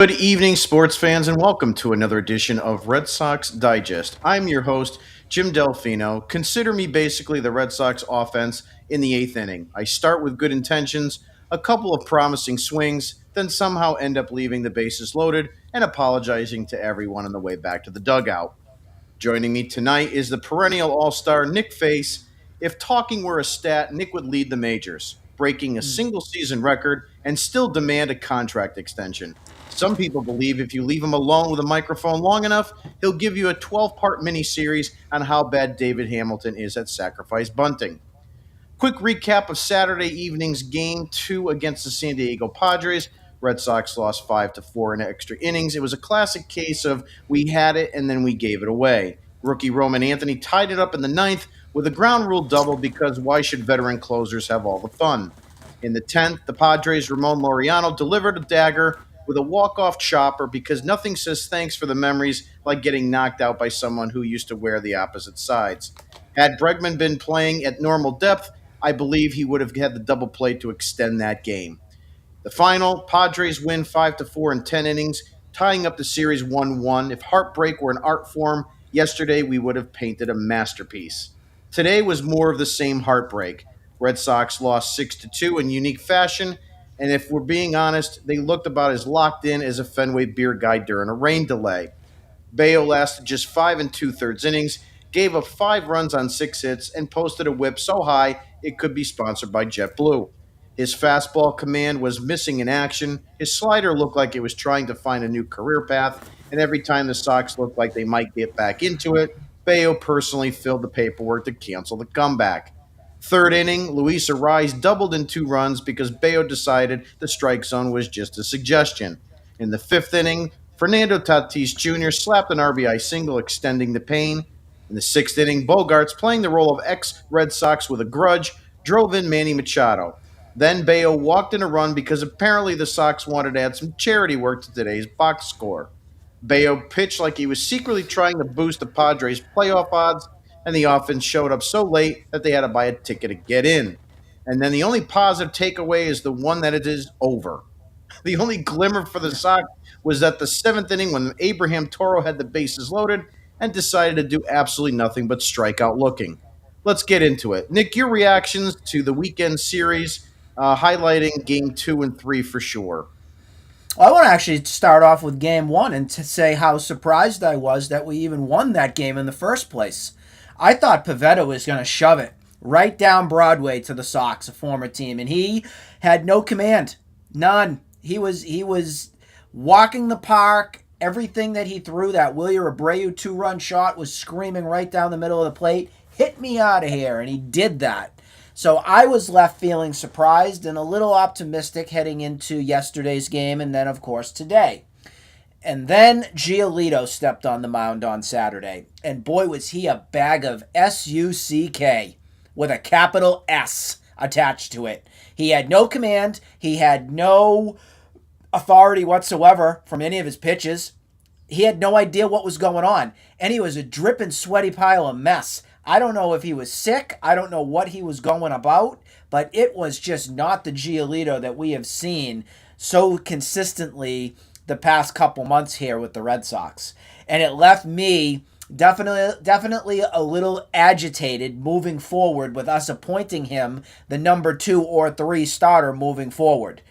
Good evening, sports fans, and welcome to another edition of Red Sox Digest. I'm your host, Jim Delfino. Consider me basically the Red Sox offense in the eighth inning. I start with good intentions, a couple of promising swings, then somehow end up leaving the bases loaded and apologizing to everyone on the way back to the dugout. Joining me tonight is the perennial all star Nick Face. If talking were a stat, Nick would lead the majors, breaking a single season record and still demand a contract extension. Some people believe if you leave him alone with a microphone long enough, he'll give you a 12-part miniseries on how bad David Hamilton is at sacrifice bunting. Quick recap of Saturday evening's game two against the San Diego Padres. Red Sox lost 5-4 in extra innings. It was a classic case of we had it and then we gave it away. Rookie Roman Anthony tied it up in the ninth with a ground rule double because why should veteran closers have all the fun? In the 10th, the Padres' Ramon Laureano delivered a dagger with a walk-off chopper because nothing says thanks for the memories like getting knocked out by someone who used to wear the opposite sides. Had Bregman been playing at normal depth, I believe he would have had the double play to extend that game. The final, Padres win 5-4 in 10 innings, tying up the series 1-1. If heartbreak were an art form, yesterday we would have painted a masterpiece. Today was more of the same heartbreak. Red Sox lost 6-2 in unique fashion, and if we're being honest, they looked about as locked in as a Fenway beer guy during a rain delay. Bayo lasted just 5 2/3 innings, gave up 5 runs on 6 hits, and posted a whip so high it could be sponsored by JetBlue. His fastball command was missing in action. His slider looked like it was trying to find a new career path, and every time the Sox looked like they might get back into it, Bayo personally filled the paperwork to cancel the comeback. Third inning, Luis Ariz doubled in 2 runs because Bayo decided the strike zone was just a suggestion. In the fifth inning, Fernando Tatis Jr. slapped an RBI single, extending the pain. In the sixth inning, Bogarts, playing the role of ex-Red Sox with a grudge, drove in Manny Machado. Then Bayo walked in a run because apparently the Sox wanted to add some charity work to today's box score. Bayo pitched like he was secretly trying to boost the Padres' playoff odds, and the offense showed up so late that they had to buy a ticket to get in. And then the only positive takeaway is the one that it is over. The only glimmer for the Sox was that the seventh inning when Abraham Toro had the bases loaded and decided to do absolutely nothing but strike out looking. Let's get into it. Nick, your reactions to the weekend series, highlighting game two and three for sure. Well, I want to actually start off with game one and to say how surprised I was that we even won that game in the first place. I thought Pivetta was going to shove it right down Broadway to the Sox, a former team, and he had no command, none. He was walking the park. Everything that he threw, that Wilyer Abreu 2-run shot, was screaming right down the middle of the plate, hit me out of here, and he did that. So I was left feeling surprised and a little optimistic heading into yesterday's game and then, of course, today. And then Giolito stepped on the mound on Saturday. And boy, was he a bag of SUCK with a capital S attached to it. He had no command. He had no authority whatsoever from any of his pitches. He had no idea what was going on. And he was a dripping, sweaty pile of mess. I don't know if he was sick. I don't know what he was going about. But it was just not the Giolito that we have seen so consistently the past couple months here with the Red Sox. And it left me definitely a little agitated moving forward with us appointing him the number 2 or 3 starter moving forward.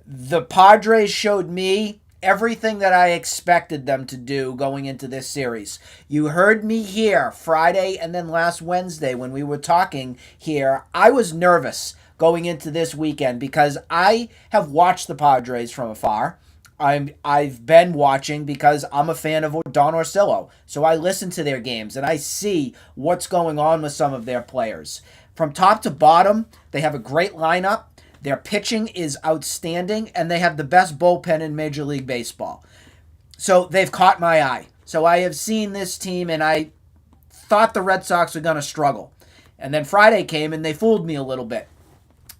The Padres showed me everything that I expected them to do going into this series. You heard me here Friday and then last Wednesday when we were talking here. I was nervous going into this weekend because I have watched the Padres from afar. I've been watching because I'm a fan of Don Orsillo. So I listen to their games and I see what's going on with some of their players. From top to bottom, they have a great lineup. Their pitching is outstanding, and they have the best bullpen in Major League Baseball. So they've caught my eye. So I have seen this team, and I thought the Red Sox were going to struggle. And then Friday came, and they fooled me a little bit.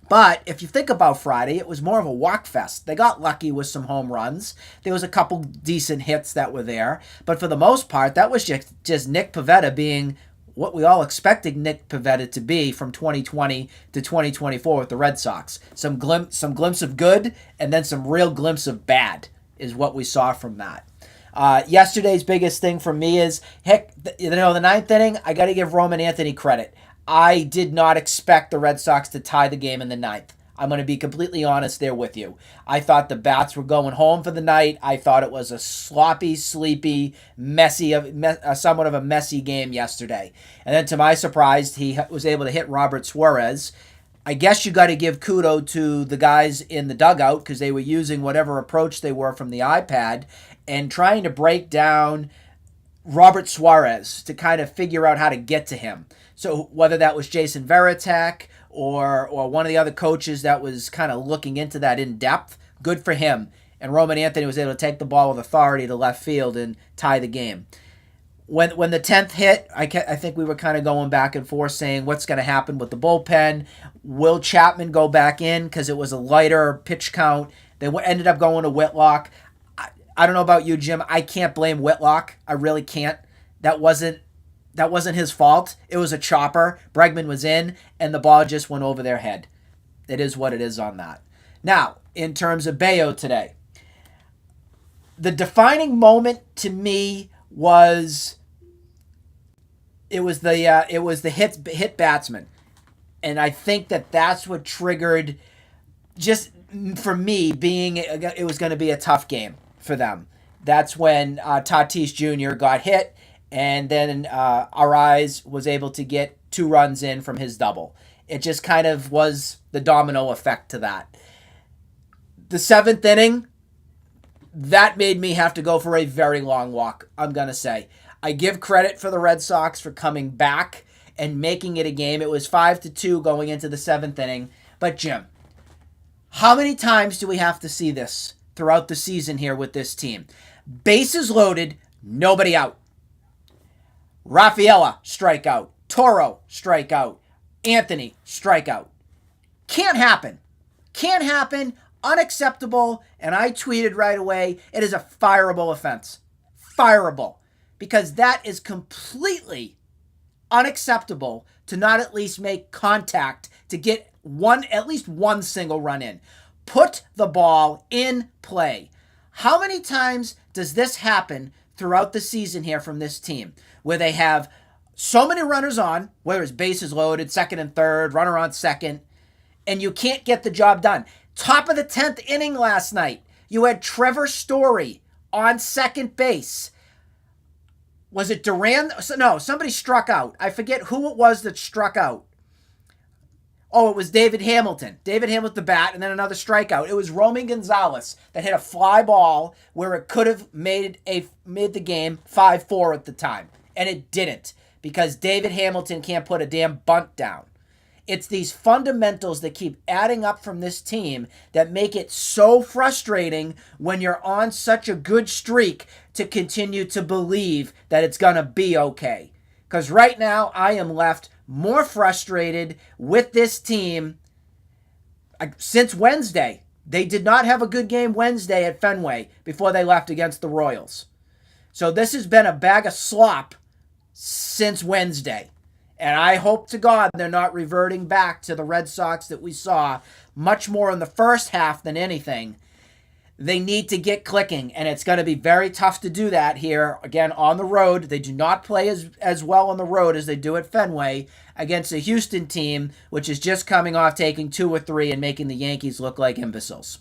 But if you think about Friday, it was more of a walk fest. They got lucky with some home runs. There was a couple decent hits that were there. But for the most part, that was just Nick Pivetta being what we all expected Nick Pivetta to be from 2020 to 2024 with the Red Sox. Some glimpse of good and then some real glimpse of bad. is what we saw from that. Yesterday's biggest thing for me is, heck, the ninth inning, I got to give Roman Anthony credit. I did not expect the Red Sox to tie the game in the ninth. I'm going to be completely honest there with you. I thought the Bats were going home for the night. I thought it was a sloppy, sleepy, somewhat of a messy game yesterday. And then to my surprise, he was able to hit Robert Suarez. I guess you got to give kudo to the guys in the dugout because they were using whatever approach they were from the iPad and trying to break down Robert Suarez to kind of figure out how to get to him. So whether that was Jason Veritek or one of the other coaches that was kind of looking into that in depth, good for him. And Roman Anthony was able to take the ball with authority to left field and tie the game. When the 10th hit, I think we were kind of going back and forth saying what's going to happen with the bullpen. Will Chapman go back in because it was a lighter pitch count? They ended up going to Whitlock. I don't know about you, Jim. I can't blame Whitlock. I really can't. That wasn't his fault. It was a chopper. Bregman was in, and the ball just went over their head. It is what it is on that. Now, in terms of Bayo today, the defining moment to me was it was the hit batsman, and I think that's what triggered just for me being it was going to be a tough game for them. That's when Tatis Jr. got hit, and then Arise was able to get 2 runs in from his double. It just kind of was the domino effect to that. The 7th inning, that made me have to go for a very long walk, I'm going to say. I give credit for the Red Sox for coming back and making it a game. It was 5-2 going into the 7th inning. But Jim, how many times do we have to see this throughout the season here with this team? Bases loaded, nobody out. Rafaela, strikeout. Toro, strikeout. Anthony, strikeout. Can't happen. Can't happen. Unacceptable. And I tweeted right away, it is a fireable offense. Fireable. Because that is completely unacceptable to not at least make contact to get at least one single run in. Put the ball in play. How many times does this happen throughout the season here from this team where they have so many runners on, whether it's bases loaded, second and third, runner on second, and you can't get the job done? Top of the 10th inning last night, you had Trevor Story on second base. Was it Duran? No, somebody struck out. I forget who it was that struck out. Oh, it was David Hamilton. David Hamilton, the bat, and then another strikeout. It was Roman Gonzalez that hit a fly ball where it could have made the game 5-4 at the time. And it didn't because David Hamilton can't put a damn bunt down. It's these fundamentals that keep adding up from this team that make it so frustrating when you're on such a good streak to continue to believe that it's going to be okay. Because right now, I am left more frustrated with this team since Wednesday. They did not have a good game Wednesday at Fenway before they left against the Royals. So this has been a bag of slop since Wednesday. And I hope to God they're not reverting back to the Red Sox that we saw much more in the first half than anything. They need to get clicking, and it's going to be very tough to do that here. Again, on the road, they do not play as well on the road as they do at Fenway against a Houston team, which is just coming off taking 2 or 3 and making the Yankees look like imbeciles.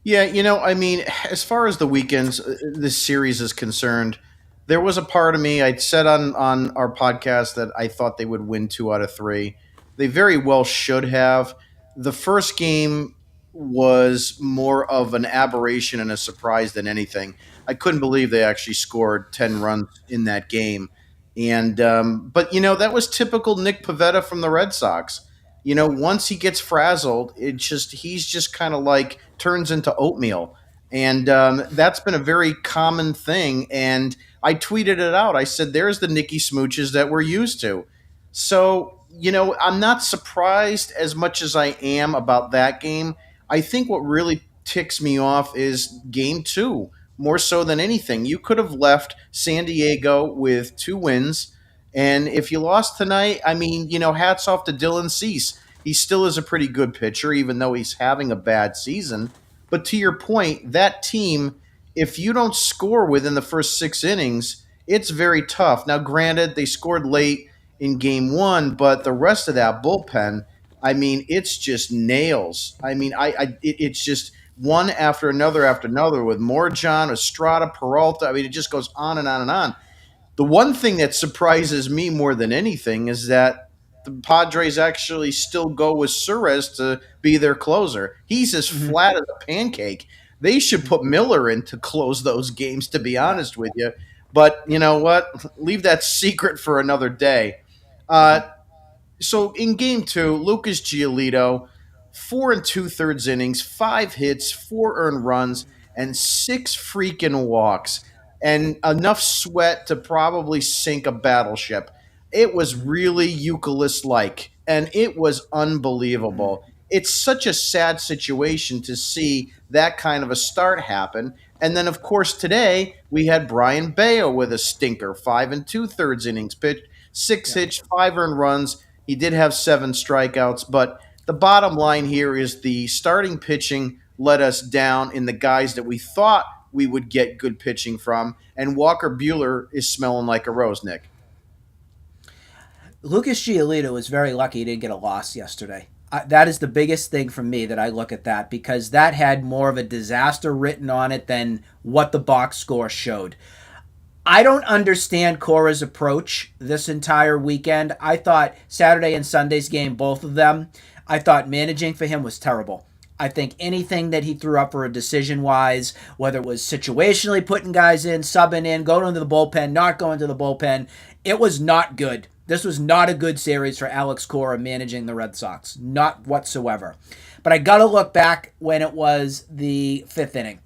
Yeah, I mean, as far as the weekends, this series is concerned, there was a part of me, I'd said on our podcast that I thought they would win 2 out of 3. They very well should have. The first game was more of an aberration and a surprise than anything. I couldn't believe they actually scored 10 runs in that game. And but that was typical Nick Pivetta from the Red Sox. Once he gets frazzled, he's just kind of like turns into oatmeal. And that's been a very common thing. And I tweeted it out. I said, there's the Nicky Smooches that we're used to. So, I'm not surprised as much as I am about that game. I think what really ticks me off is game 2, more so than anything. You could have left San Diego with 2 wins. And if you lost tonight, I mean, hats off to Dylan Cease. He still is a pretty good pitcher, even though he's having a bad season. But to your point, that team, if you don't score within the first 6 innings, it's very tough. Now, granted, they scored late in game one, but the rest of that bullpen, I mean, it's just nails. I mean, it's just one after another with Morjon, Estrada, Peralta. I mean, it just goes on and on and on. The one thing that surprises me more than anything is that the Padres actually still go with Suarez to be their closer. He's as Hmm. flat as a pancake. They should put Miller in to close those games, to be Yeah. honest with you. But you know what? Leave that secret for another day. Uh, Hmm. so in game two, Lucas Giolito, 4 and 2/3 innings, 5 hits, 4 earned runs, and 6 freaking walks, and enough sweat to probably sink a battleship. It was Hmm. really Euclid like, and it was Hmm. unbelievable. It's such a sad situation to see that kind of a start happen. And then, of course, today we had Brian Bayo with a stinker, 5 and 2/3 innings pitched, six Yeah. hits, 5 earned runs. He did have 7 strikeouts, but the bottom line here is the starting pitching let us down in the guys that we thought we would get good pitching from, and Walker Bueller is smelling like a rose, Nick. Lucas Giolito was very lucky he didn't get a loss yesterday. That is the biggest thing for me that I look at that because that had more of a disaster written on it than what the box score showed. I don't understand Cora's approach this entire weekend. I thought Saturday and Sunday's game, both of them, I thought managing for him was terrible. I think anything that he threw up for a decision wise, whether it was situationally putting guys in, subbing in, going into the bullpen, not going to the bullpen, it was not good. This was not a good series for Alex Cora managing the Red Sox. Not whatsoever. But I got to look back when it was the fifth inning.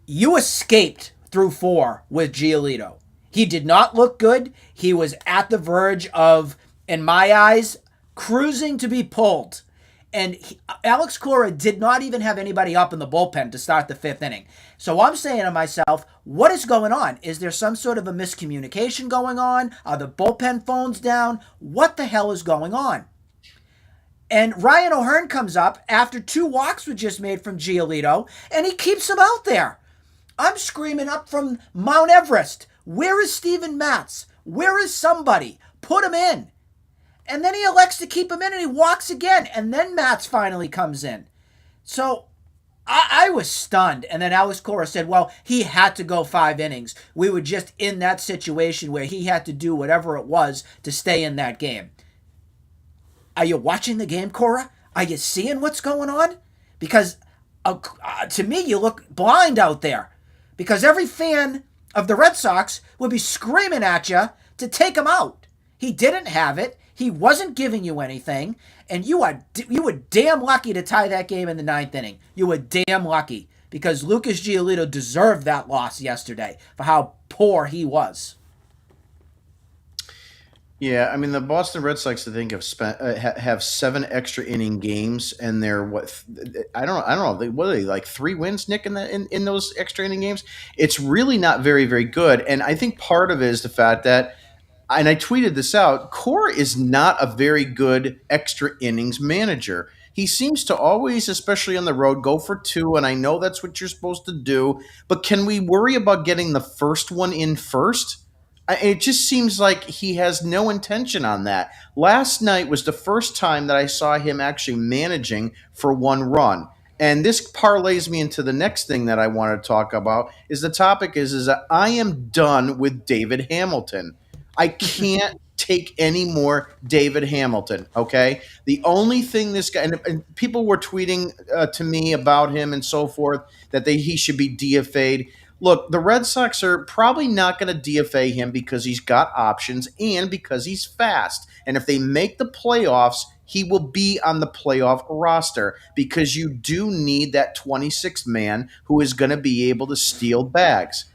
You escaped through four with Giolito. He did not look good. He was at the verge of, in my eyes, cruising to be pulled. And Alex Cora did not even have anybody up in the bullpen to start the fifth inning. So I'm saying to myself, what is going on? Is there some sort of a miscommunication going on? Are the bullpen phones down? What the hell is going on? And Ryan O'Hearn comes up after 2 walks were just made from Giolito, and he keeps him out there. I'm screaming up from Mount Everest. Where is Steven Matz? Where is somebody? Put him in. And then he elects to keep him in and he walks again. And then Matz finally comes in. So I was stunned. And then Alex Cora said, well, he had to go 5 innings. We were just in that situation where he had to do whatever it was to stay in that game. Are you watching the game, Cora? Are you seeing what's going on? Because to me, you look blind out there. Because every fan of the Red Sox would be screaming at you to take him out. He didn't have it. He wasn't giving you anything, and you were damn lucky to tie that game in the ninth inning. You were damn lucky because Lucas Giolito deserved that loss yesterday for how poor he was. Yeah, I mean the Boston Red Sox, I think, have 7 extra inning games, and they're what I don't know. What are they, like 3 wins, Nick, in those extra inning games? It's really not very very good, and I think part of it is the fact that, and I tweeted this out, Core is not a very good extra innings manager. He seems to always, especially on the road, go for two, and I know that's what you're supposed to do, but can we worry about getting the first one in first? It just seems like he has no intention on that. Last night was the first time that I saw him actually managing for 1 run. And this parlays me into the next thing that I want to talk about is the topic is that I am done with David Hamilton. I can't take any more David Hamilton. Okay, the only thing this guy, and people were tweeting to me about him and so forth, that he should be DFA'd. Look, the Red Sox are probably not going to DFA him because he's got options and because he's fast. And if they make the playoffs, he will be on the playoff roster because you do need that 26th man who is going to be able to steal bags.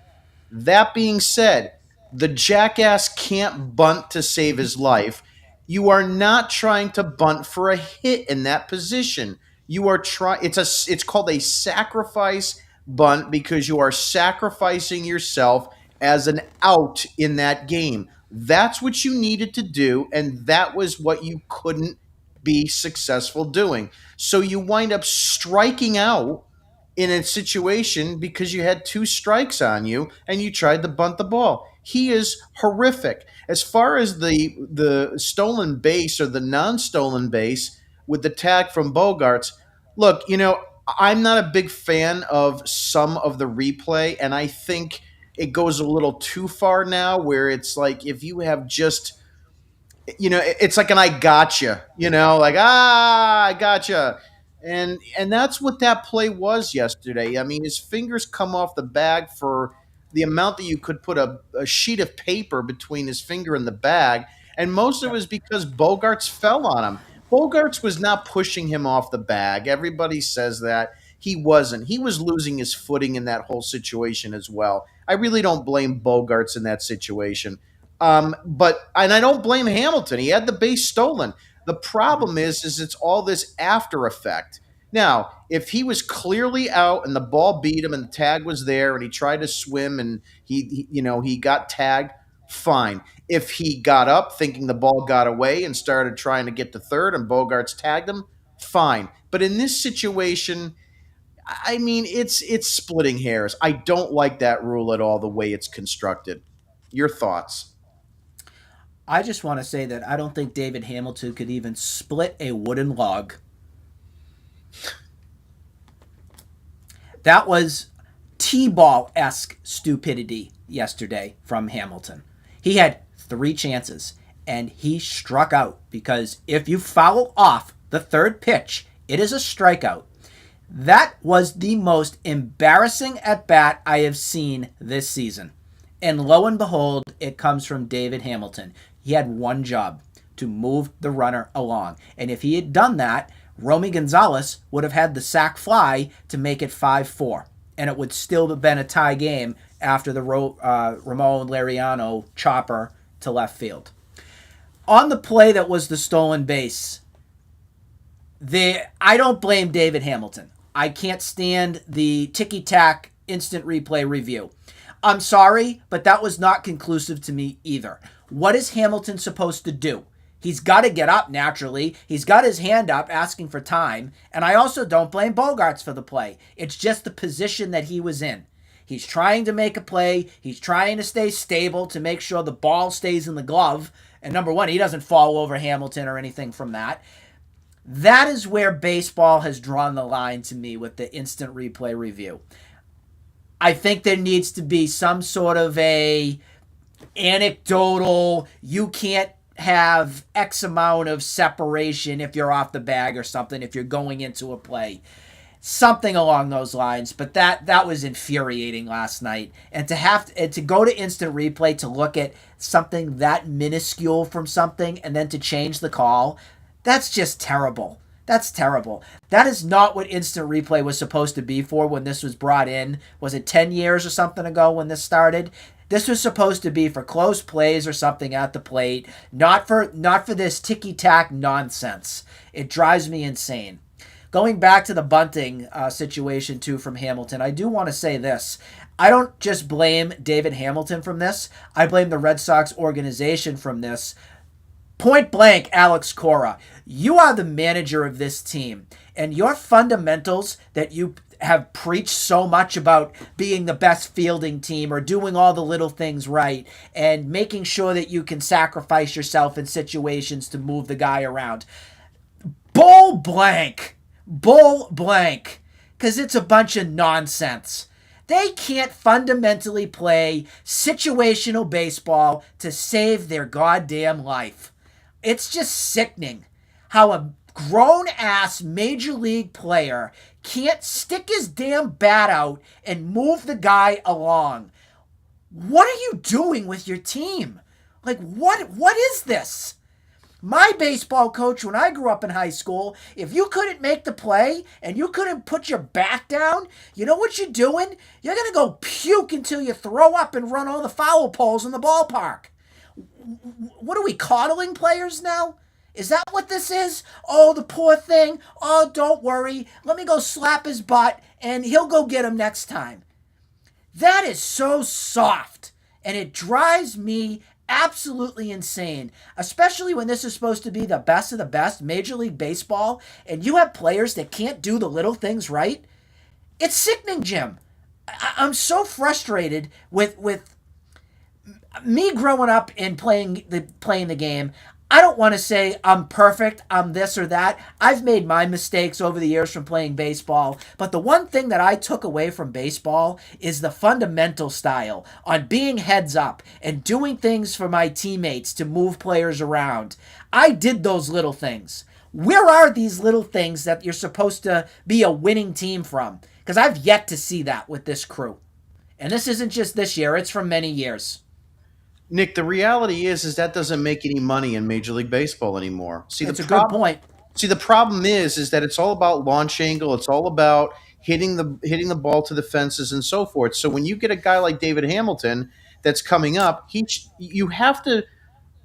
That being said, the jackass can't bunt to save his life. You are not trying to bunt for a hit in that position. You are trying. It's called a sacrifice bunt because you are sacrificing yourself as an out in that game. That's what you needed to do, and that was what you couldn't be successful doing. So you wind up striking out in a situation because you had two strikes on you and you tried to bunt the ball. He is horrific. As far as the stolen base or the non-stolen base with the tag from Bogarts, look, I'm not a big fan of some of the replay, and I think it goes a little too far now where it's like if you have just it's like an I gotcha, like I gotcha. And that's what that play was yesterday. I mean, his fingers come off the bag for the amount that you could put a sheet of paper between his finger and the bag. And most of it was because Bogarts fell on him. Bogarts was not pushing him off the bag. Everybody says that. He wasn't. He was losing his footing in that whole situation as well. I really don't blame Bogarts in that situation. But I don't blame Hamilton. He had the base stolen. The problem is it's all this after effect. Now, if he was clearly out and the ball beat him and the tag was there and he tried to swim and he got tagged, fine. If he got up thinking the ball got away and started trying to get to third and Bogarts tagged him, fine. But in this situation, I mean, it's splitting hairs. I don't like that rule at all the way it's constructed. Your thoughts? I just want to say that I don't think David Hamilton could even split a wooden log. That was T-ball esque stupidity yesterday from Hamilton. He had 3 chances and he struck out because if you foul off the third pitch, it is a strikeout. That was the most embarrassing at bat I have seen this season. And lo and behold, it comes from David Hamilton. He had one job, to move the runner along. And if he had done that, Romy Gonzalez would have had the sac fly to make it 5-4. And it would still have been a tie game after the Ramon Laureano chopper to left field. On the play that was the stolen base, I don't blame David Hamilton. I can't stand the ticky-tack instant replay review. I'm sorry, but that was not conclusive to me either. What is Hamilton supposed to do? He's got to get up naturally. He's got his hand up asking for time. And I also don't blame Bogarts for the play. It's just the position that he was in. He's trying to make a play. He's trying to stay stable to make sure the ball stays in the glove. And number one, he doesn't fall over Hamilton or anything from that. That is where baseball has drawn the line to me with the instant replay review. I think there needs to be some sort of a anecdotal, you can't have X amount of separation if you're off the bag or something, if you're going into a play. Something along those lines, but that was infuriating last night. And to go to instant replay to look at something that minuscule from something and then to change the call, that's just terrible. That's terrible. That is not what instant replay was supposed to be for when this was brought in. Was it 10 years or something ago when this started? This was supposed to be for close plays or something at the plate, not for this ticky-tack nonsense. It drives me insane. Going back to the bunting situation, too, from Hamilton, I do want to say this. I don't just blame David Hamilton from this. I blame the Red Sox organization from this. Point blank, Alex Cora, you are the manager of this team, and your fundamentals that you have preached so much about being the best fielding team or doing all the little things right and making sure that you can sacrifice yourself in situations to move the guy around. Bull blank. Bull blank. Because it's a bunch of nonsense. They can't fundamentally play situational baseball to save their goddamn life. It's just sickening how a grown-ass major league player can't stick his damn bat out and move the guy along. What are you doing with your team? Like, what is this? My baseball coach, when I grew up in high school, if you couldn't make the play and you couldn't put your bat down, you know what you're doing? You're going to go puke until you throw up and run all the foul poles in the ballpark. What are we, coddling players now? Is that what this is? Oh, the poor thing. Oh, don't worry. Let me go slap his butt and he'll go get him next time. That is so soft. And it drives me absolutely insane, especially when this is supposed to be the best of the best, Major League Baseball, and you have players that can't do the little things right. It's sickening, Jim. I'm so frustrated with me growing up and playing the game. I don't want to say I'm perfect, I'm this or that. I've made my mistakes over the years from playing baseball, but the one thing that I took away from baseball is the fundamental style on being heads up and doing things for my teammates to move players around. I did those little things. Where are these little things that you're supposed to be a winning team from? Because I've yet to see that with this crew. And this isn't just this year, it's from many years. Nick, the reality is that doesn't make any money in Major League Baseball anymore. It's a good point. See, the problem is that it's all about launch angle. It's all about hitting the ball to the fences and so forth. So when you get a guy like David Hamilton that's coming up, you have to.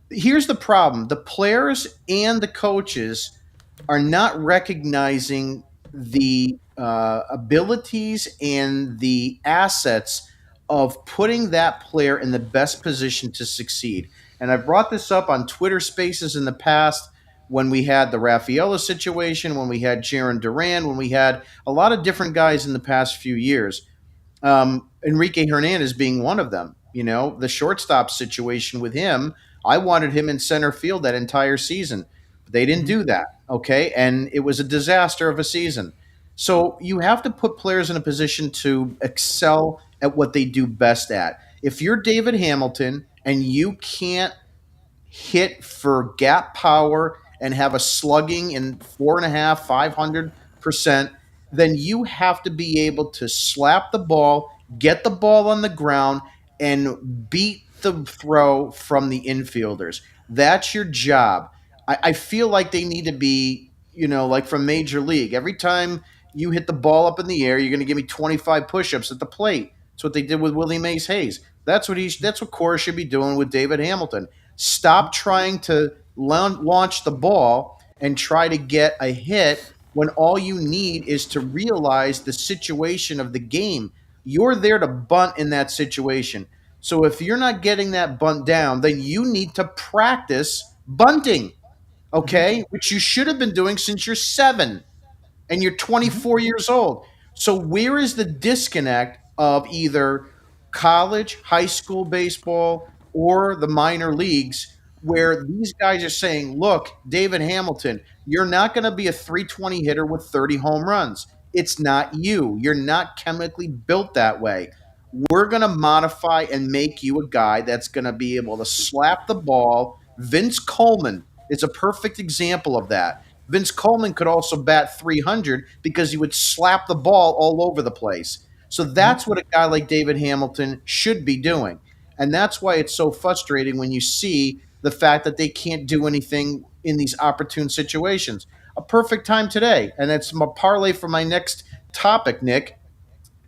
Here's the problem: the players and the coaches are not recognizing the abilities and the assets of putting that player in the best position to succeed. And I brought this up on Twitter Spaces in the past when we had the Rafaela situation, when we had Jaron Duran, when we had a lot of different guys in the past few years. Enrique Hernandez being one of them. You know, the shortstop situation with him, I wanted him in center field that entire season. But they didn't Mm-hmm. do that. Okay. And it was a disaster of a season. So you have to put players in a position to excel at what they do best at. If you're David Hamilton and you can't hit for gap power and have a slugging in 4.5, 500%, then you have to be able to slap the ball, get the ball on the ground, and beat the throw from the infielders. That's your job. I feel like they need to be, like from Major League. Every time you hit the ball up in the air, you're going to give me 25 push-ups at the plate. That's what they did with Willie Mays Hayes. That's what Cora should be doing with David Hamilton. Stop trying to launch the ball and try to get a hit when all you need is to realize the situation of the game. You're there to bunt in that situation. So if you're not getting that bunt down, then you need to practice bunting, Mm-hmm. okay? Which you should have been doing since you're 7 and you're Mm-hmm. 24 years old. So where is the disconnect of either college, high school baseball, or the minor leagues where these guys are saying, look, David Hamilton, you're not going to be a 320 hitter with 30 home runs. It's not you. You're not chemically built that way. We're going to modify and make you a guy that's going to be able to slap the ball. Vince Coleman is a perfect example of that. Vince Coleman could also bat 300 because he would slap the ball all over the place. So Mm-hmm. that's what a guy like David Hamilton should be doing. And that's why it's so frustrating when you see the fact that they can't do anything in these opportune situations. A perfect time today. And that's my parlay for my next topic, Nick.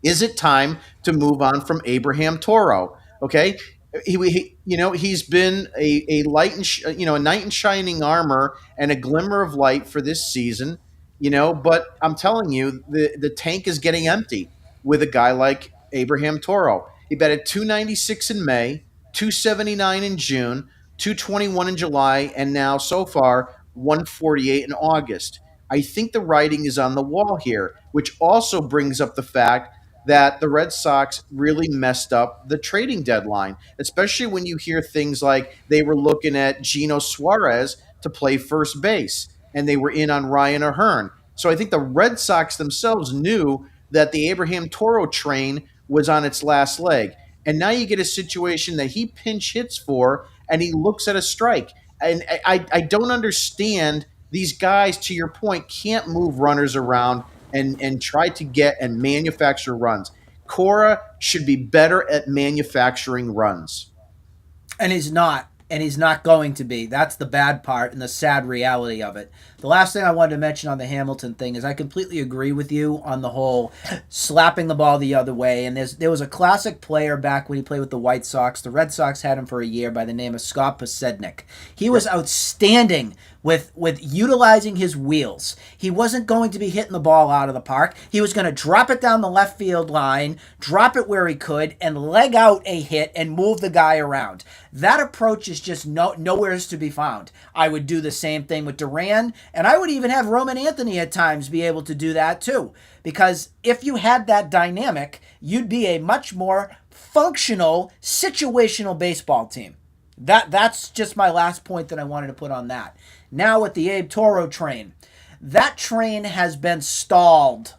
Is it time to move on from Abraham Toro? Okay, he's been a light and a knight in shining armor and a glimmer of light for this season. But I'm telling you, the tank is getting empty with a guy like Abraham Toro. He batted 296 in May, 279 in June, 221 in July, and now so far 148 in August. I think the writing is on the wall here, which also brings up the fact that the Red Sox really messed up the trading deadline, especially when you hear things like they were looking at Gino Suarez to play first base and they were in on Ryan O'Hearn. So I think the Red Sox themselves knew that the Abraham Toro train was on its last leg. And now you get a situation that he pinch hits for and he looks at a strike. And I don't understand these guys, to your point, can't move runners around and try to get and manufacture runs. Cora should be better at manufacturing runs. And he's not. And he's not going to be. That's the bad part and the sad reality of it. The last thing I wanted to mention on the Hamilton thing is I completely agree with you on the whole slapping the ball the other way. And there was a classic player back when he played with the White Sox. The Red Sox had him for a year by the name of Scott Posednik. He Yep. was outstanding with utilizing his wheels. He wasn't going to be hitting the ball out of the park. He was going to drop it down the left field line, drop it where he could, and leg out a hit and move the guy around. That approach is he's just nowhere's to be found. I would do the same thing with Duran, and I would even have Roman Anthony at times be able to do that too. Because if you had that dynamic, you'd be a much more functional, situational baseball team. That's just my last point that I wanted to put on that. Now with the Abe Toro train, that train has been stalled,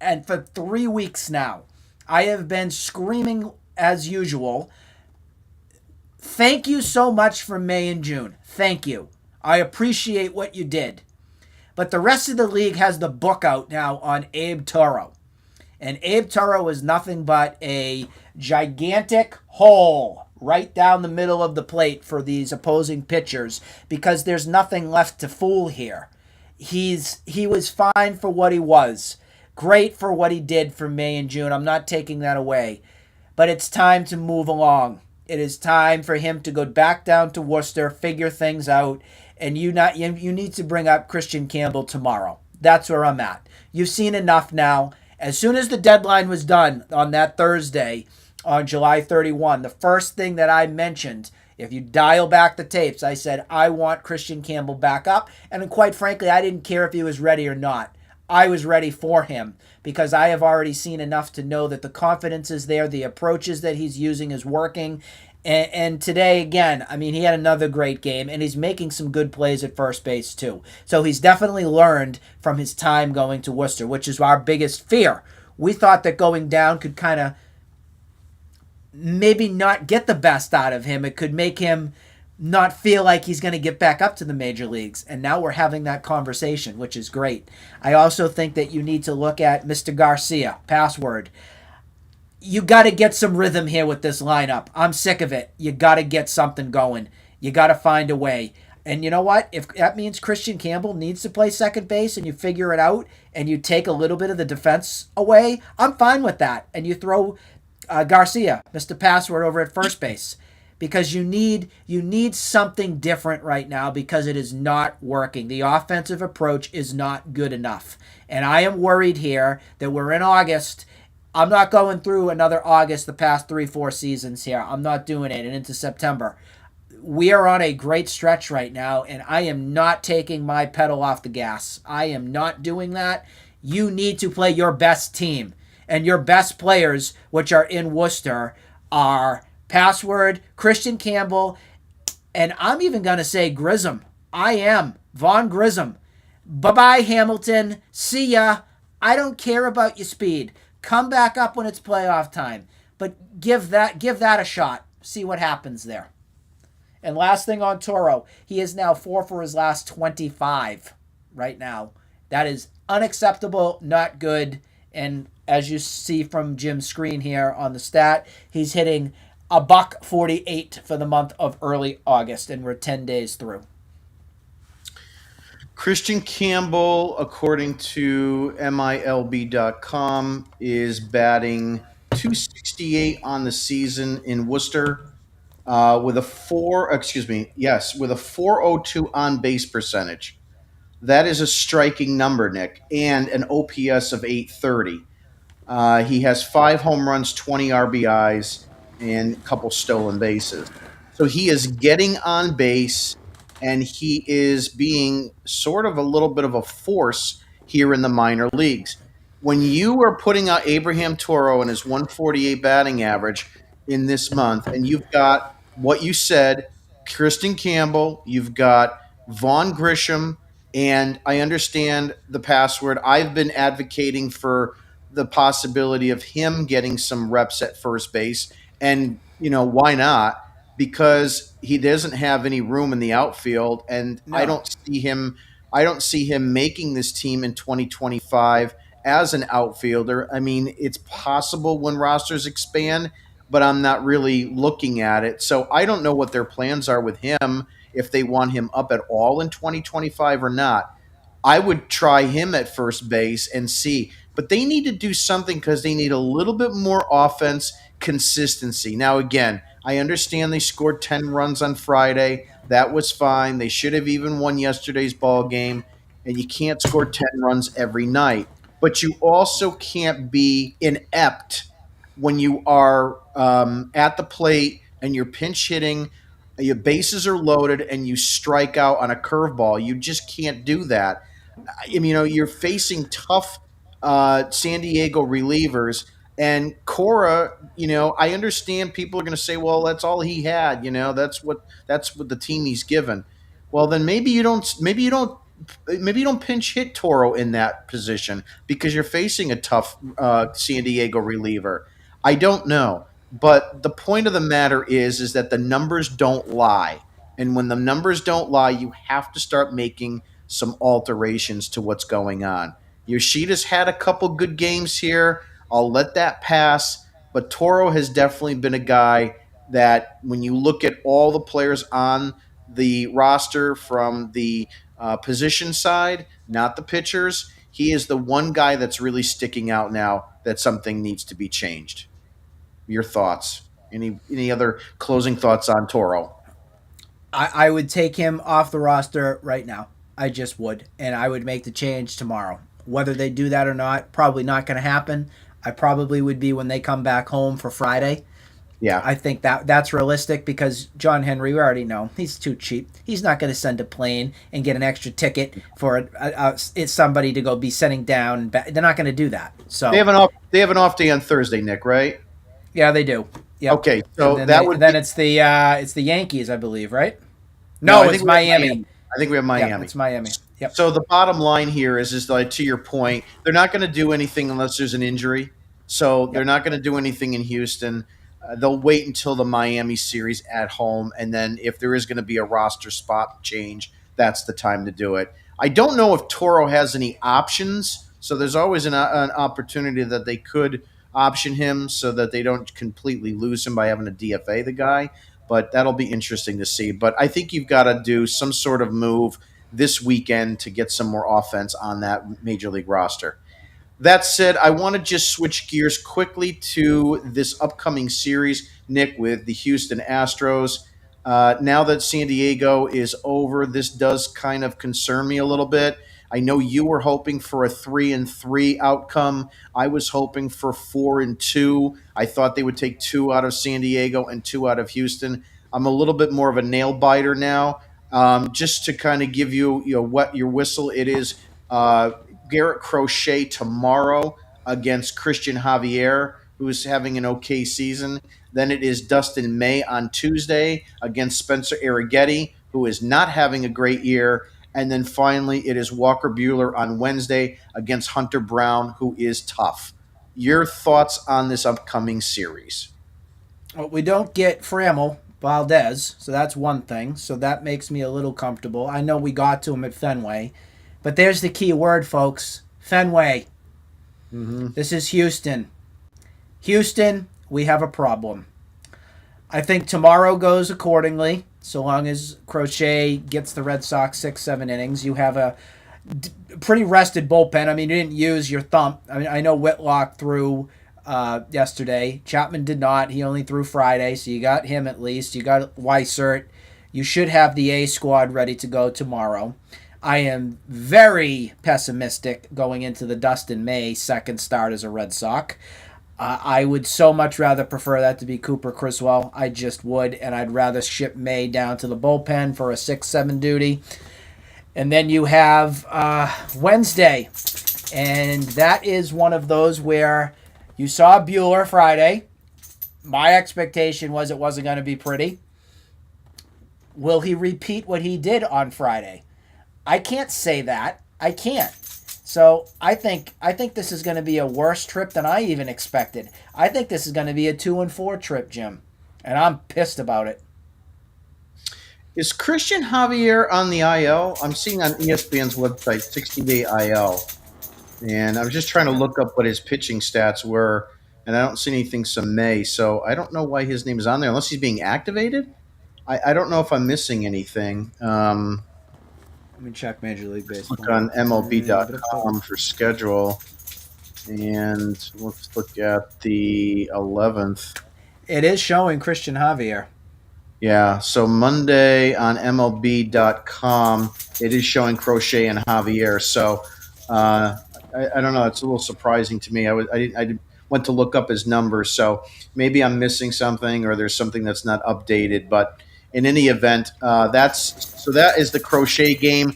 and for 3 weeks now, I have been screaming as usual. Thank you so much for May and June. Thank you. I appreciate what you did. But the rest of the league has the book out now on Abe Toro. And Abe Toro is nothing but a gigantic hole right down the middle of the plate for these opposing pitchers because there's nothing left to fool here. He was fine for what he was. Great for what he did for May and June. I'm not taking that away. But it's time to move along. It is time for him to go back down to Worcester, figure things out, and you need to bring up Christian Campbell tomorrow. That's where I'm at. You've seen enough now. As soon as the deadline was done on that Thursday, on July 31, the first thing that I mentioned, if you dial back the tapes, I said, I want Christian Campbell back up. And quite frankly, I didn't care if he was ready or not. I was ready for him because I have already seen enough to know that the confidence is there, the approaches that he's using is working. And today, again, I mean, he had another great game, and he's making some good plays at first base, too. So he's definitely learned from his time going to Worcester, which is our biggest fear. We thought that going down could kind of maybe not get the best out of him. It could make him not feel like he's going to get back up to the major leagues. And now we're having that conversation, which is great. I also think that you need to look at Mr. Garcia, password. You got to get some rhythm here with this lineup. I'm sick of it. You got to get something going. You got to find a way. And you know what? If that means Christian Campbell needs to play second base and you figure it out and you take a little bit of the defense away, I'm fine with that. And you throw Garcia, Mr. Password, over at first base. Because you need something different right now because it is not working. The offensive approach is not good enough. And I am worried here that we're in August. I'm not going through another August the past 3-4 seasons here. I'm not doing it. And into September. We are on a great stretch right now, and I am not taking my pedal off the gas. I am not doing that. You need to play your best team. And your best players, which are in Worcester, are Password, Christian Campbell, and I'm even going to say Grissom. I am. Vaughn Grissom. Bye-bye, Hamilton. See ya. I don't care about your speed. Come back up when it's playoff time. But give that a shot. See what happens there. And last thing on Toro, he is now 4 for his last 25 right now. That is unacceptable, not good. And as you see from Jim's screen here on the stat, he's hitting $148 for the month of early August, and we're 10 days through. Christian Campbell, according to MILB.com, is batting 268 on the season in Worcester, with a 402 on base percentage. That is a striking number, Nick, and an OPS of 830. He has 5 home runs, 20 RBIs, and a couple stolen bases. So he is getting on base, and he is being sort of a little bit of a force here in the minor leagues. When you are putting out Abraham Toro and his 148 batting average in this month, and you've got what you said, Kristen Campbell, you've got Vaughn Grisham, and I understand the password. I've been advocating for the possibility of him getting some reps at first base. And, why not? Because he doesn't have any room in the outfield. And No. I don't see him making this team in 2025 as an outfielder. I mean, it's possible when rosters expand, but I'm not really looking at it. So I don't know what their plans are with him, if they want him up at all in 2025 or not. I would try him at first base and see. But they need to do something because they need a little bit more offense consistency. Now, again, I understand they scored 10 runs on Friday. That was fine. They should have even won yesterday's ball game. And you can't score 10 runs every night. But you also can't be inept when you are at the plate and you're pinch hitting Your bases are loaded and you strike out on a curveball. You just can't do that. You're facing tough San Diego relievers. And Cora, I understand people are going to say, "Well, that's all he had." That's what the team he's given. Well, then maybe you don't pinch hit Toro in that position because you're facing a tough San Diego reliever. I don't know, but the point of the matter is that the numbers don't lie, and when the numbers don't lie, you have to start making some alterations to what's going on. Yoshida's had a couple good games here. I'll let that pass, but Toro has definitely been a guy that when you look at all the players on the roster from the position side, not the pitchers, he is the one guy that's really sticking out now that something needs to be changed. Your thoughts? Any other closing thoughts on Toro? I would take him off the roster right now. I just would, and I would make the change tomorrow. Whether they do that or not, probably not going to happen. I probably would be when they come back home for Friday. Yeah. I think that's realistic because John Henry, we already know he's too cheap. He's not going to send a plane and get an extra ticket for it's somebody to go be sitting down. They're not going to do that. They So have an off. They have an off day on Thursday, Nick. Right? yeah, they do. Yep. Okay, And so then that would then be it's the Yankees, I believe, right? no. No, I it's think we have Miami. Miami. I think we have Yep, Miami. it's Miami. Yep. So the bottom line here is like to your point, they're not going to do anything unless there's an injury. So they're Yep. not going to do anything in Houston. They'll wait until the Miami series at home, and then if there is going to be a roster spot change, that's the time to do it. I don't know if Toro has any options, so there's always an opportunity that they could option him so that they don't completely lose him by having to DFA the guy. But that'll be interesting to see. But I think you've got to do some sort of move this weekend to get some more offense on that major league roster. That said, I want to just switch gears quickly to this upcoming series, Nick, with the Houston Astros. Now that San Diego is over, this does kind of concern me a little bit. I know you were hoping for a 3-3 outcome. I was hoping for 4-2. I thought they would take two out of San Diego and two out of Houston. I'm a little bit more of a nail biter now. Just to kind of give you, wet your whistle, it is Garrett Crochet tomorrow against Christian Javier, who is having an okay season. Then it is Dustin May on Tuesday against Spencer Arrighetti, who is not having a great year. And then finally, it is Walker Buehler on Wednesday against Hunter Brown, who is tough. Your thoughts on this upcoming series? Well, we don't get Framel Valdez, so that's one thing. So that makes me a little comfortable. I know we got to him at Fenway, but there's the key word, folks. Fenway. Mm-hmm. This is Houston. Houston, we have a problem. I think tomorrow goes accordingly. So long as Crochet gets the Red Sox 6-7 innings, you have a pretty rested bullpen. I mean, you didn't use your thumb. I mean, I know Whitlock threw yesterday. Chapman did not. He only threw Friday, so you got him at least. You got Weissert. You should have the A squad ready to go tomorrow. I am very pessimistic going into the Dustin May second start as a Red Sox. I would so much rather prefer that to be Cooper Criswell. I just would, and I'd rather ship May down to the bullpen for a 6-7 duty. And then you have Wednesday, and that is one of those where you saw Bueller Friday. My expectation was it wasn't going to be pretty. Will he repeat what he did on Friday? I can't say that. I can't. So I think this is going to be a worse trip than I even expected. I think this is going to be a 2-4 trip, Jim, and I'm pissed about it. Is Christian Javier on the IL? I'm seeing on ESPN's website 60-day IL, and I'm just trying to look up what his pitching stats were, and I don't see anything some May, so I don't know why his name is on there unless he's being activated. I don't know if I'm missing anything. Let me check Major League Baseball. Look on MLB.com for schedule, and let's look at the 11th. It is showing Christian Javier. Yeah, so Monday on MLB.com, it is showing Crochet and Javier. So I don't know. It's a little surprising to me. I went to look up his numbers, so maybe I'm missing something or there's something that's not updated. But in any event, that is the Crochet game.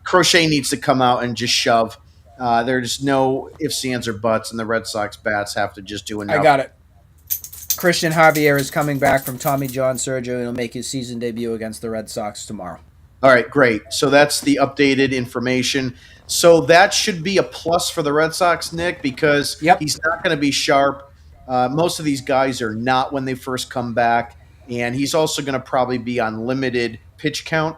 Crochet needs to come out and just shove. There's no ifs, ands, or buts, and the Red Sox bats have to just do I enough. got it. Christian Javier is coming back from Tommy John surgery and will make his season debut against the Red Sox tomorrow. All right, great. So that's the updated information. So that should be a plus for the Red Sox, Nick, because Yep. he's not going to be sharp. Most of these guys are not when they first come back, and he's also going to probably be on limited pitch count.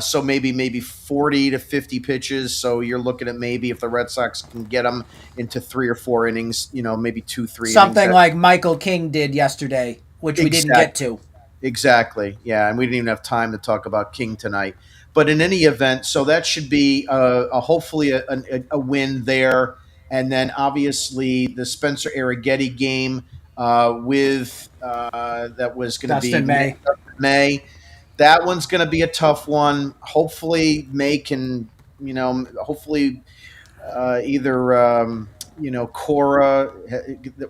So maybe 40 to 50 pitches. So you're looking at maybe if the Red Sox can get him into 3 or 4 innings, maybe 2, 3 innings. Something like Michael King did yesterday, which we didn't get Exactly. to. Exactly. Yeah, and we didn't even have time to talk about King tonight. But in any event, so that should be hopefully a win there, and then obviously the Spencer Arrighetti game with that was going to be Dustin May. May. That one's going to be a tough one. Hopefully May can, hopefully either Cora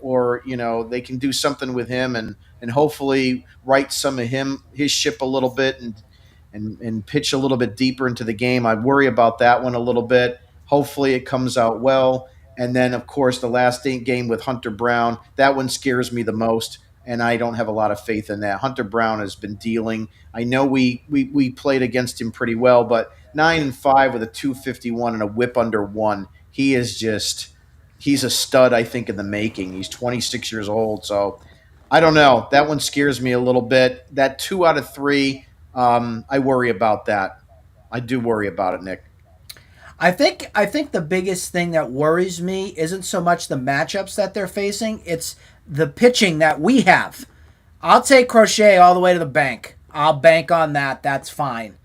or they can do something with him and hopefully right some of his ship a little bit and pitch a little bit deeper into the game. I worry about that one a little bit. Hopefully it comes out well. And then of course the last game with Hunter Brown, that one scares me the most. And I don't have a lot of faith in that. Hunter Brown has been dealing. I know we played against him pretty well, but 9-5 with a 251 and a whip under one. He's a stud, I think, in the making. He's 26 years old. So I don't know. That one scares me a little bit. That 2 out of 3, I worry about that. I do worry about it, Nick. I think the biggest thing that worries me isn't so much the matchups that they're facing, it's the pitching that we have. I'll take Crochet all the way to the bank. I'll bank on that. That's fine.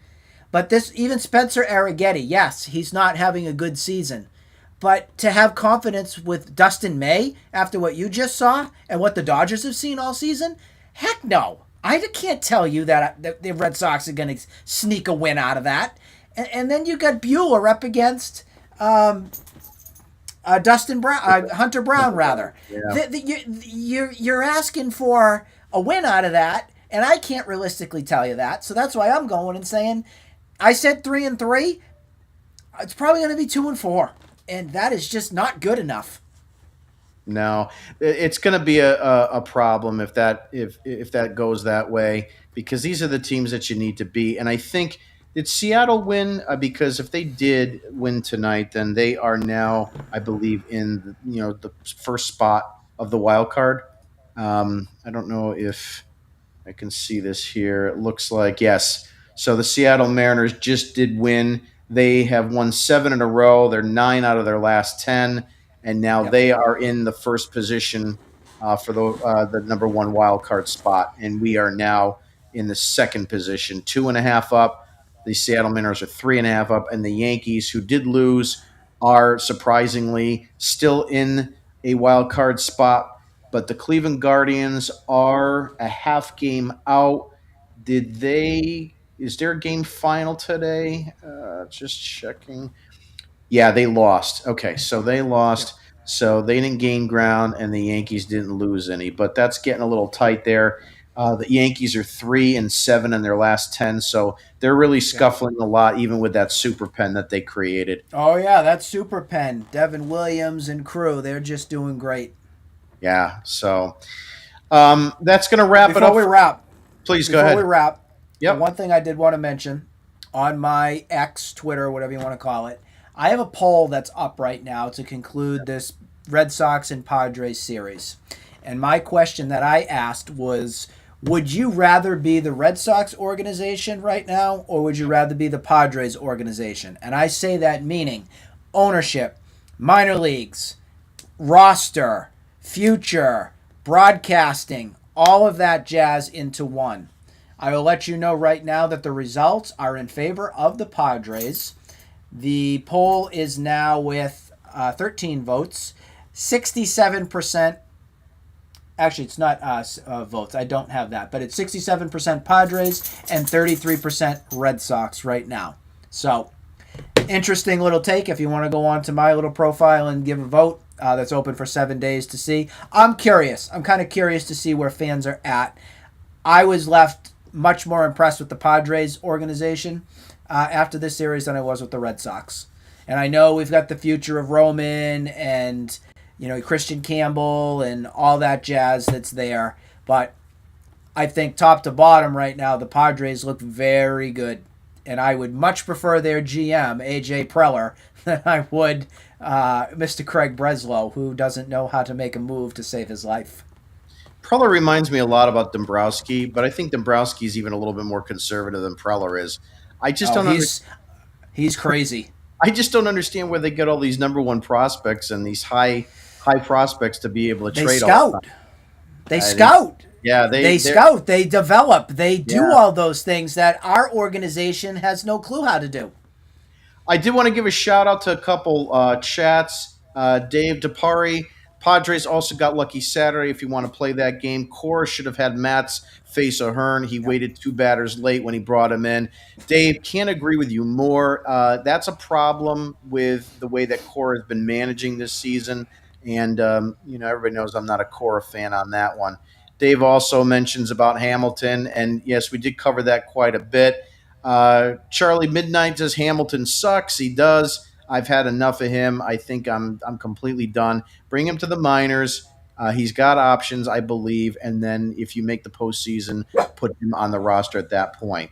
But this, even Spencer Arrighetti, yes, he's not having a good season. But to have confidence with Dustin May after what you just saw and what the Dodgers have seen all season, heck no. I can't tell you that the Red Sox are going to sneak a win out of that. And then you got Bueller up against Dustin Brown, Hunter Brown, rather. Yeah. You're asking for a win out of that, and I can't realistically tell you that. So that's why I'm going and saying, I said 3-3. It's probably going to be 2-4, and that is just not good enough. No, it's going to be a problem if that goes that way, because these are the teams that you need to beat. And I think, did Seattle win? Because if they did win tonight, then they are now, I believe, in the first spot of the wild card. I don't know if I can see this here. It looks like yes. So the Seattle Mariners just did win. They have won 7 in a row. They're 9 out of their last 10, and now Yep. they are in the first position for the number 1 wild card spot, and we are now in the second position, 2.5 up. The Seattle Mariners are 3.5 up, and the Yankees, who did lose, are surprisingly still in a wild card spot. But the Cleveland Guardians are a half game out. Is there a game final today? Just checking. Yeah, they lost. Okay, so they Yep. lost. So they didn't gain ground, and the Yankees didn't lose any. But that's getting a little tight there. The Yankees are 3-7 in their last 10, so they're really Yep. scuffling a lot, even with that super pen that they created. Oh, yeah, that's super pen. Devin Williams and crew, they're just doing great. Yeah, so that's going to wrap it Before up. we wrap, Please go Before ahead. we wrap, the Yep. one thing I did want to mention on my X, Twitter, whatever you want to call it, I have a poll that's up right now to conclude this Red Sox and Padres series. And my question that I asked was, would you rather be the Red Sox organization right now, or would you rather be the Padres organization? And I say that meaning ownership, minor leagues, roster, future, broadcasting, all of that jazz into one. I will let you know right now that the results are in favor of the Padres. The poll is now with 13 votes, 67%. Actually, it's not votes. I don't have that. But it's 67% Padres and 33% Red Sox right now. So, interesting little take if you want to go on to my little profile and give a vote. That's open for 7 days to see. I'm curious. I'm kind of curious to see where fans are at. I was left much more impressed with the Padres organization after this series than I was with the Red Sox. And I know we've got the future of Roman and Christian Campbell and all that jazz that's there, but I think top to bottom right now the Padres look very good, and I would much prefer their GM AJ Preller than I would Mr. Craig Breslow, who doesn't know how to make a move to save his life. Preller reminds me a lot about Dombrowski, but I think Dombrowski is even a little bit more conservative than Preller is. I just Oh, don't under, he's crazy. I just don't understand where they get all these number one prospects and these high prospects to be able to They trade all the scout. They time. They scout. yeah, They they're scout. They develop. They do yeah. all those things that our organization has no clue how to do. I did want to give a shout out to a couple chats. Dave DePari, Padres also got lucky Saturday if you want to play that game. Cora should have had Matt's face Ahern. He Yep. waited two batters late when he brought him in. Dave, can't agree with you more. That's a problem with the way that Cora has been managing this season. And, everybody knows I'm not a Cora fan on that one. Dave also mentions about Hamilton. And yes, we did cover that quite a bit. Charlie Midnight says Hamilton sucks. He does. I've had enough of him. I think I'm completely done. Bring him to the minors. He's got options, I believe, and then if you make the postseason, put him on the roster at that point.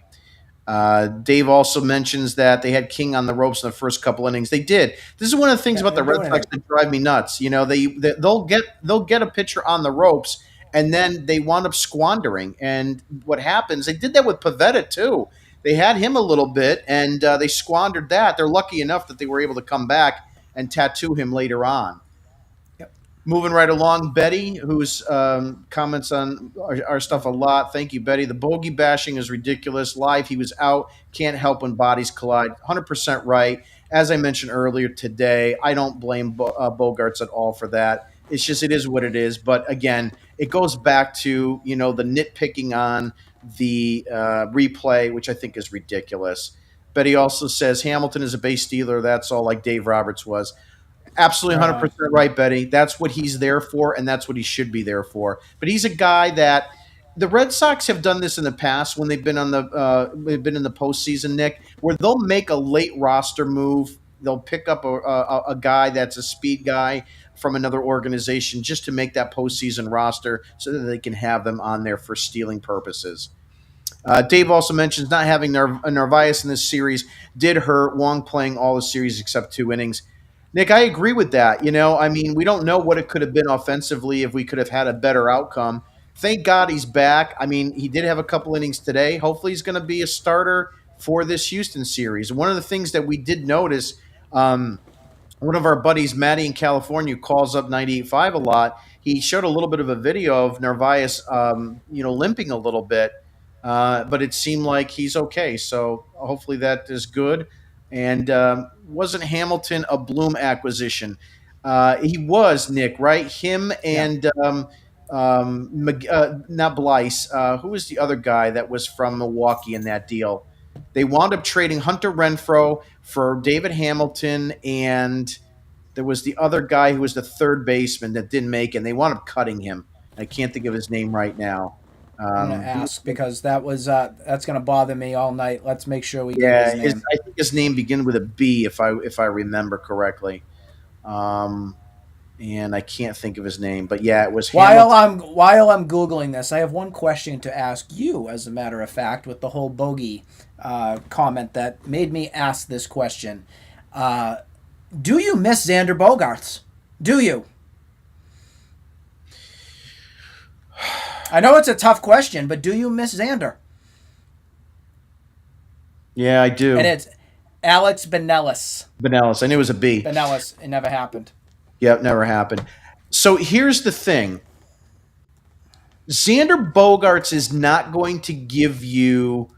Dave also mentions that they had King on the ropes in the first couple innings. They did. This is one of the things Yeah, about they the didn't do Red Sox anything. that drive me nuts. They'll get a pitcher on the ropes, and then they wound up squandering. And what happens? They did that with Pavetta too. They had him a little bit, and they squandered that. They're lucky enough that they were able to come back and tattoo him later on. Yep. Moving right along, Betty, who's comments on our stuff a lot. Thank you, Betty. The bogey bashing is ridiculous. Live, he was out. Can't help when bodies collide. 100% right. As I mentioned earlier today, I don't blame Bogarts at all for that. It's just it is what it is. But again, it goes back to the nitpicking on the replay, which I think is ridiculous. Betty also says Hamilton is a base stealer. That's all, like Dave Roberts was. Absolutely Uh, 100% right, Betty. That's what he's there for, and that's what he should be there for. But he's a guy that the Red Sox have done this in the past when they've been in the postseason, Nick, where they'll make a late roster move. They'll pick up a guy that's a speed guy from another organization just to make that postseason roster so that they can have them on there for stealing purposes. Dave also mentions not having Narvaez in this series did hurt. Wong playing all the series except two innings. Nick, I agree with that. I mean, we don't know what it could have been offensively if we could have had a better outcome. Thank God he's back. I mean, he did have a couple innings today. Hopefully, he's going to be a starter for this Houston series. One of the things that we did notice, one of our buddies, Matty in California, who calls up 98.5 a lot. He showed a little bit of a video of Narvaez, limping a little bit, but it seemed like he's okay. So hopefully that is good. And wasn't Hamilton a Bloom acquisition? He was, Nick, right? Him yeah. and not Blyce. Who was the other guy that was from Milwaukee in that deal? They wound up trading Hunter Renfroe for David Hamilton, and there was the other guy who was the third baseman that didn't make it, and they wound up cutting him. I can't think of his name right now. I'm gonna He ask was, because that's gonna bother me all night. Let's make sure we get his yeah, name. I think his name began with a B, if I remember correctly. Um, and I can't think of his name, but yeah, it was While Hamilton. I'm googling this, I have one question to ask you. As a matter of fact, with the whole bogey comment that made me ask this question, uh, do you miss Xander Bogarts? Do you? I know it's a tough question, but do you miss Xander? Yeah, I And do. it's Alex Benelis. Benelis. I knew it was a B. Benelis. It never happened. Yep, never happened. So here's the thing: Xander Bogarts is not going to give you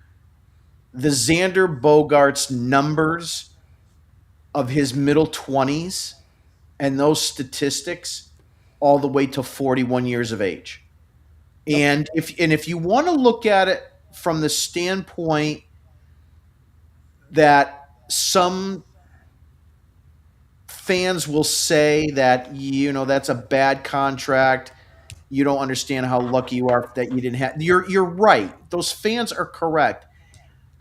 the Xander Bogarts numbers of his middle 20s and those statistics all the way to 41 years of age. Nope. And if you want to look at it from the standpoint that some fans will say that that's a bad contract, you don't understand how lucky you are that you didn't have. You're right. Those fans are correct.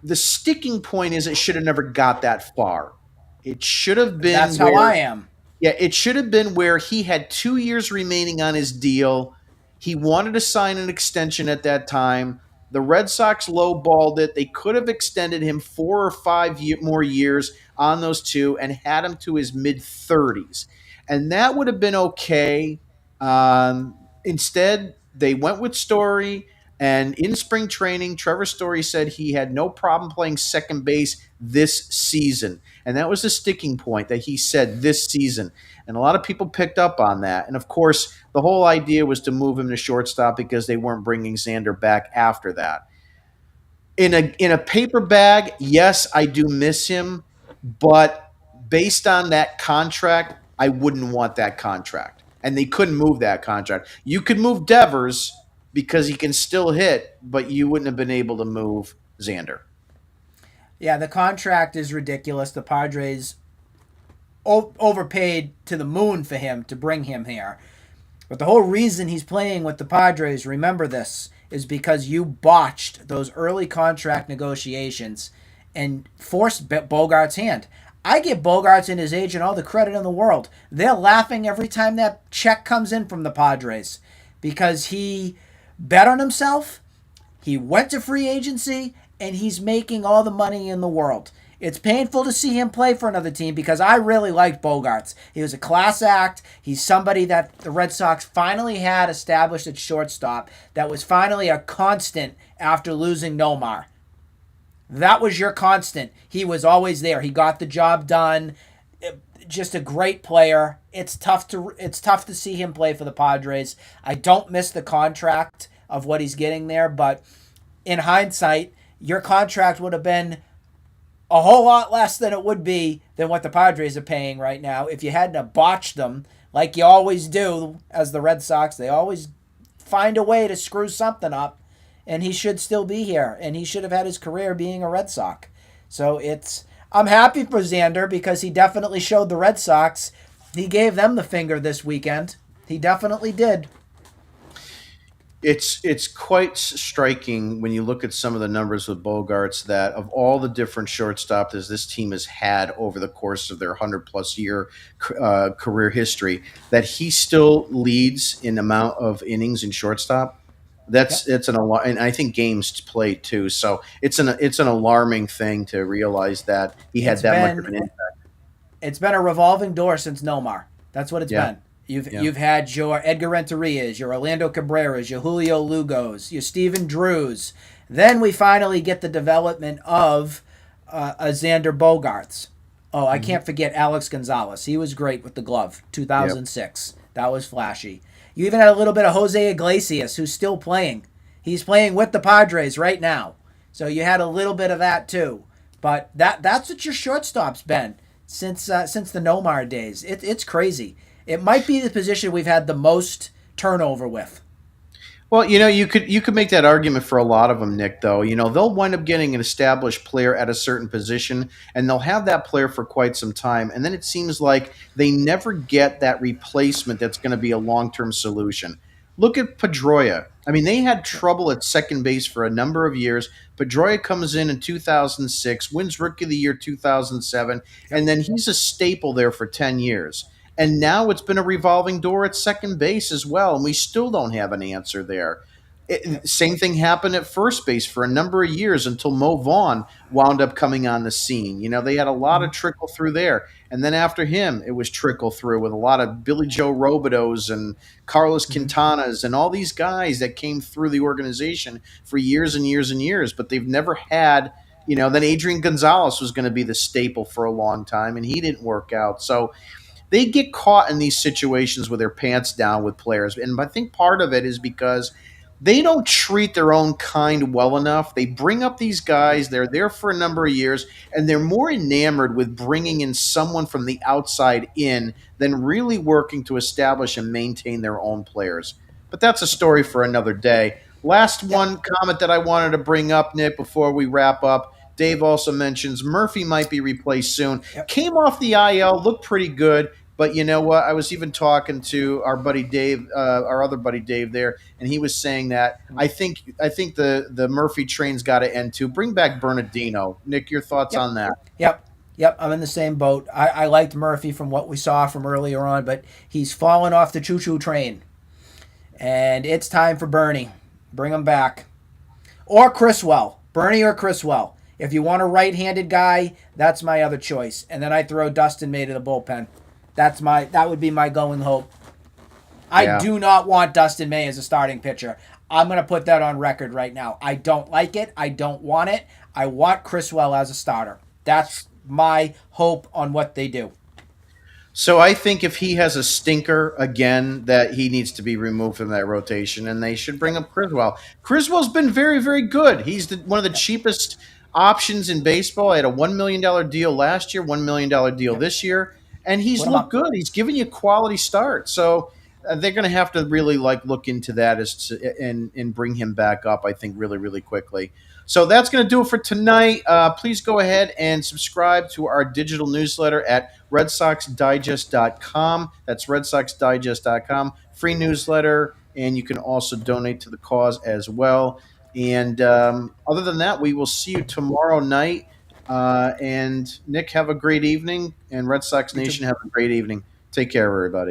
The sticking point is it should have never got that far. It should have been That's how where I am. yeah, it should have been where he had 2 years remaining on his deal. He wanted to sign an extension at that time. The Red Sox lowballed it. They could have extended him 4 or 5 more years on those two and had him to his mid 30s. And that would have been okay. Instead, they went with Story. And in spring training, Trevor Story said he had no problem playing second base this season. And that was the sticking point that he said this season. And a lot of people picked up on that. And of course, the whole idea was to move him to shortstop because they weren't bringing Xander back after that. In a paper bag, yes, I do miss him, but based on that contract, I wouldn't want that contract. And they couldn't move that contract. You could move Devers because he can still hit, but you wouldn't have been able to move Xander. Yeah, the contract is ridiculous. The Padres overpaid to the moon for him to bring him here. But the whole reason he's playing with the Padres, remember this, is because you botched those early contract negotiations and forced Bogart's hand. I give Bogarts and his agent all the credit in the world. They're laughing every time that check comes in from the Padres because he bet on himself, he went to free agency, and he's making all the money in the world. It's painful to see him play for another team because I really liked Bogarts. He was a class act. He's somebody that the Red Sox finally had established at shortstop that was finally a constant after losing Nomar. That was your constant. He was always there. He got the job done. Just a great player. It's tough to see him play for the Padres. I don't miss the contract of what he's getting there, but in hindsight, your contract would have been a whole lot less than it would be than what the Padres are paying right now if you hadn't botched them like you always do as the Red Sox. They always find a way to screw something up, and he should still be here, and he should have had his career being a Red Sox. So I'm happy for Xander because he definitely showed the Red Sox. He gave them the finger this weekend. He definitely did. It's quite striking when you look at some of the numbers with Bogarts that of all the different shortstops this team has had over the course of their 100 plus year career history, that he still leads in amount of innings in shortstop. Yep. It's an alarm, and I think games played too. So it's an alarming thing to realize that he had It's that much of been an impact. it's been a revolving door since Nomar. That's what it's Yeah, been. You've yeah. you've had your Edgar Renterias, your Orlando Cabreras, your Julio Lugos, your Steven Drews. Then we finally get the development of a Xander Bogarts. Oh, I Hmm. can't forget Alex Gonzalez. He was great with the glove. Yep. 2006. That was flashy. You even had a little bit of Jose Iglesias, who's still playing. He's playing with the Padres right now. So you had a little bit of that too. But that's what your shortstop's been since the Nomar days. It's crazy. It might be the position we've had the most turnover with. Well, you could make that argument for a lot of them, Nick. Though they'll wind up getting an established player at a certain position, and they'll have that player for quite some time, and then it seems like they never get that replacement that's going to be a long-term solution. Look at Pedroia. I mean, they had trouble at second base for a number of years. Pedroia comes in 2006, wins Rookie of the Year 2007, and Yep. then he's a staple there for 10 years. And now it's been a revolving door at second base as well, and we still don't have an answer there. Yep. Same thing happened at first base for a number of years until Mo Vaughn wound up coming on the scene. They had a lot of Mhm. trickle through there. And then after him, it was trickle through with a lot of Billy Joe Robidos and Carlos Mhm. Quintanas and all these guys that came through the organization for years and years and years, but they've never had. Then Adrian Gonzalez was going to be the staple for a long time, and he didn't work out. So they get caught in these situations with their pants down with players. And I think part of it is because they don't treat their own kind well enough. They bring up these guys, they're there for a number of years, and they're more enamored with bringing in someone from the outside in than really working to establish and maintain their own players. But that's a story for another day. Last Yep. one comment that I wanted to bring up, Nick, before we wrap up. Dave also mentions Murphy might be replaced soon. Yep. Came off the IL, looked pretty good. But you know what? I was even talking to our buddy Dave, our other buddy Dave there, and he was saying that I think the Murphy train's got to end too. Bring back Bernardino. Nick, your thoughts Yep. on that? Yep. Yep. I'm in the same boat. I liked Murphy from what we saw from earlier on, but he's fallen off the choo choo train. And it's time for Bernie. Bring him back. Or Chriswell. Bernie or Chriswell. If you want a right handed guy, that's my other choice. And then I throw Dustin May to the bullpen. That would be my going hope. I Yeah. do not want Dustin May as a starting pitcher. I'm going to put that on record right now. I don't like it. I don't want it. I want Chriswell as a starter. That's my hope on what they do. So I think if he has a stinker again, that he needs to be removed from that rotation, and they should bring Yep. up Criswell. Criswell's been very, very good. He's one of the Yep. cheapest options in baseball. I had a $1 million deal last year, $1 million deal Yep. this year, and he's Put him looked up. good. He's giving you quality start. So they're going to have to really like look into that and bring him back up. I think really, really quickly. So that's going to do it for tonight. Please go ahead and subscribe to our digital newsletter at RedSoxDigest.com. That's RedSoxDigest.com. Free newsletter, and you can also donate to the cause as well. And other than that, we will see you tomorrow night. And Nick, have a great evening, and Red Sox You too. Nation, have a great evening. Take care, everybody.